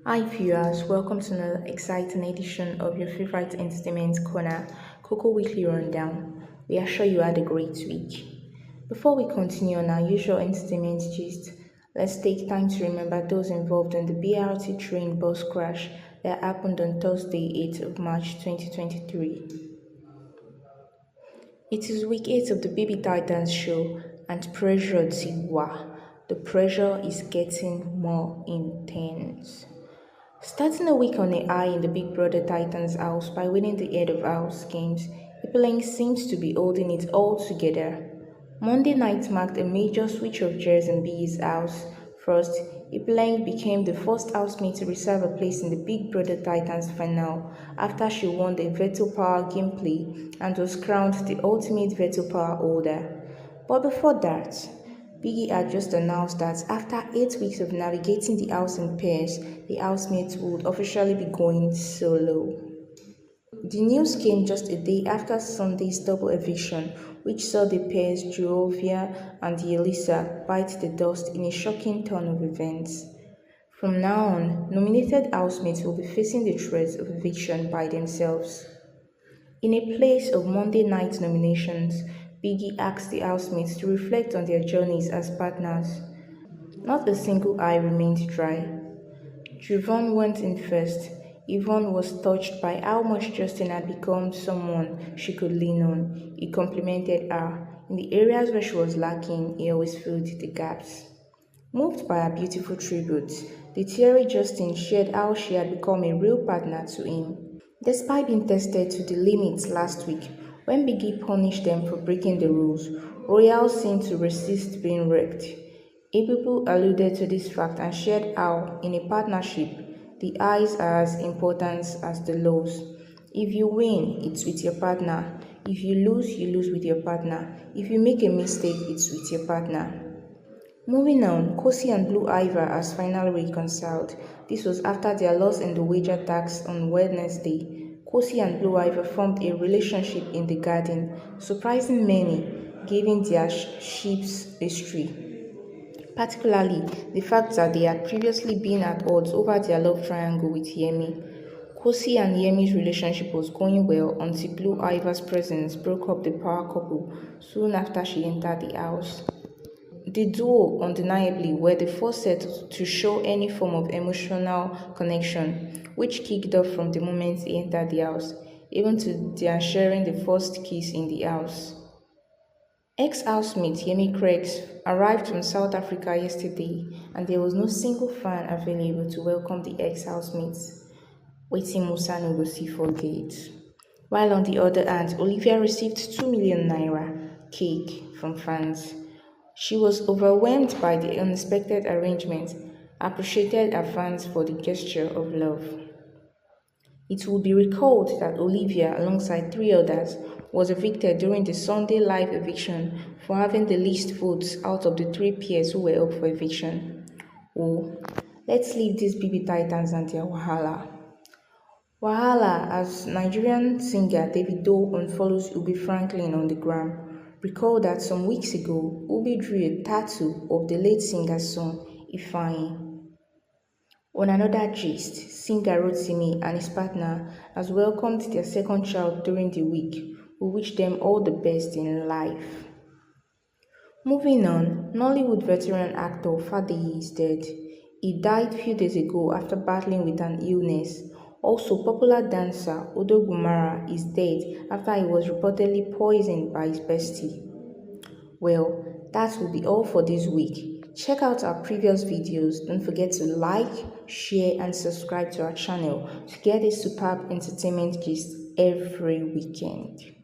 Hi viewers, welcome to another exciting edition of your favorite entertainment corner, KOKO Weekly Rundown. We are sure you had a great week. Before we continue on our usual entertainment gist, let's take time to remember those involved in the BRT train bus crash that happened on Thursday, 8th of March 2023. It is week 8 of the BBTitans show and pressure Tiwa. The pressure is getting more intense. Starting a week on a high in the Big Brother Titans house by winning the head of house games, Ipelang seems to be holding it all together. Monday night marked a major switch of gears in B's house. First, Ipelang became the first housemate to reserve a place in the Big Brother Titans final after she won the veto power gameplay and was crowned the ultimate veto power holder. But before that, Biggie had just announced that after 8 weeks of navigating the house in pairs, the housemates would officially be going solo. The news came just a day after Sunday's double eviction, which saw the pairs Joovia and Yelisa bite the dust in a shocking turn of events. From now on, nominated housemates will be facing the threat of eviction by themselves. In a place of Monday night nominations, Biggie asked the housemates to reflect on their journeys as partners. Not a single eye remained dry. Trevon went in first. Yvonne was touched by how much Justin had become someone she could lean on. He complimented her. In the areas where she was lacking, he always filled the gaps. Moved by her beautiful tribute, the teary Justin shared how she had become a real partner to him. Despite being tested to the limit last week, when Biggie punished them for breaking the rules, Royal seemed to resist being wrecked. Ibubu alluded to this fact and shared how, in a partnership, the highs are as important as the lows. If you win, it's with your partner. If you lose with your partner. If you make a mistake, it's with your partner. Moving on, Kosi and Blue Ivor has finally reconciled. This was after their loss in the wager tax on Wednesday. Kosi and Blue Ivor formed a relationship in the garden, surprising many, given their ship's history. Particularly, the fact that they had previously been at odds over their love triangle with Yemi. Kosi and Yemi's relationship was going well until Blue Ivor's presence broke up the power couple soon after she entered the house. The duo undeniably were the first set to show any form of emotional connection, which kicked off from the moment they entered the house, even to their sharing the first kiss in the house. Ex-housemate Yemi Craig's arrived from South Africa yesterday, and there was no single fan available to welcome the ex-housemates, waiting Musa no go see for gate. While on the other hand, Olivia received 2 million naira cake from fans. She was overwhelmed by the unexpected arrangement, appreciated her fans for the gesture of love. It will be recalled that Olivia, alongside 3 others, was evicted during the Sunday live eviction for having the least votes out of the 3 peers who were up for eviction. Oh, let's leave these BB Titans and their wahala. Wahala as Nigerian singer Davido unfollows Ubi Franklin on the gram. Recall that some weeks ago, Ubi drew a tattoo of the late singer's son, Ifeanyi. On another gist, singer Rotimi and his partner has welcomed their second child during the week. We wish them all the best in life. Moving on, Nollywood veteran actor Fadeyi is dead. He died few days ago after battling with an illness. Also, popular dancer Odogwumara is dead after he was reportedly poisoned by his bestie. Well, that will be all for this week. Check out our previous videos. Don't forget to like, share and subscribe to our channel to get a superb entertainment gist every weekend.